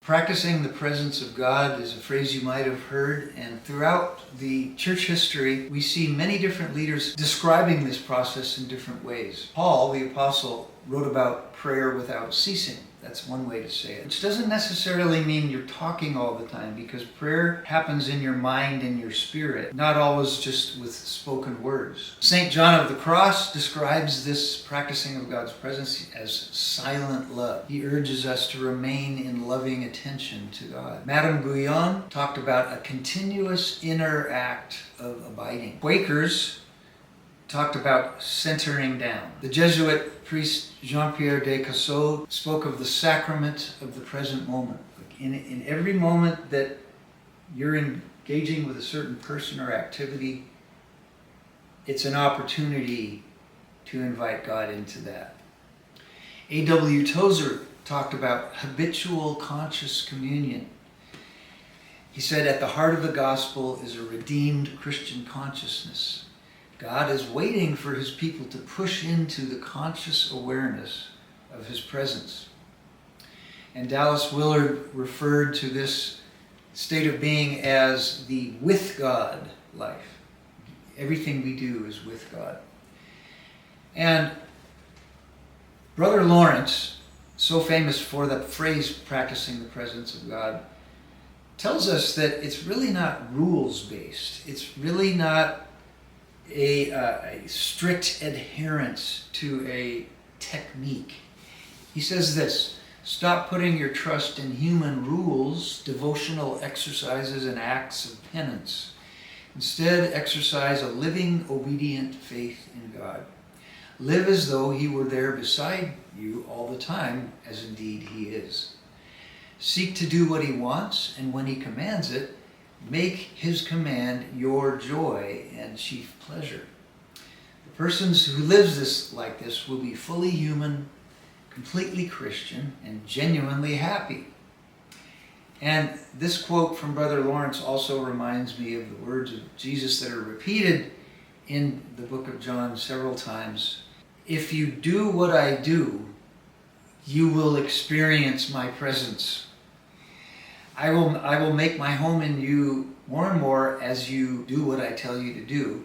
Practicing the presence of God is a phrase you might have heard, and throughout the church history, we see many different leaders describing this process in different ways. Paul, the apostle, wrote about prayer without ceasing. That's one way to say it. Which doesn't necessarily mean you're talking all the time, because prayer happens in your mind and your spirit, not always just with spoken words. St. John of the Cross describes this practicing of God's presence as silent love. He urges us to remain in loving attention to God. Madame Guyon talked about a continuous inner act of abiding. Quakers talked about centering down. The Jesuit priest Jean-Pierre de Cassot spoke of the sacrament of the present moment. In every moment that you're engaging with a certain person or activity, it's an opportunity to invite God into that. A.W. Tozer talked about habitual conscious communion. He said, at the heart of the gospel is a redeemed Christian consciousness. God is waiting for his people to push into the conscious awareness of his presence. And Dallas Willard referred to this state of being as the with God life. Everything we do is with God. And Brother Lawrence, so famous for the phrase practicing the presence of God, tells us that it's really not rules-based. It's really not a strict adherence to a technique. He says this: stop putting your trust in human rules, devotional exercises, and acts of penance. Instead, exercise a living, obedient faith in God. Live as though he were there beside you all the time, as indeed he is. Seek to do what he wants, and when he commands it, make his command your joy and chief pleasure. The person who lives this like this will be fully human, completely Christian, and genuinely happy. And this quote from Brother Lawrence also reminds me of the words of Jesus that are repeated in the book of John several times. If you do what I do, you will experience my presence. I will make my home in you more and more as you do what I tell you to do.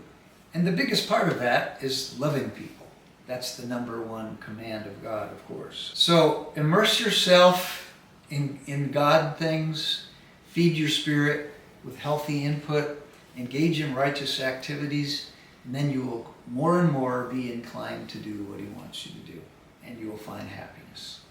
And the biggest part of that is loving people. That's the number one command of God, of course. So immerse yourself in God things, feed your spirit with healthy input, engage in righteous activities, and then you will more and more be inclined to do what he wants you to do, and you will find happiness.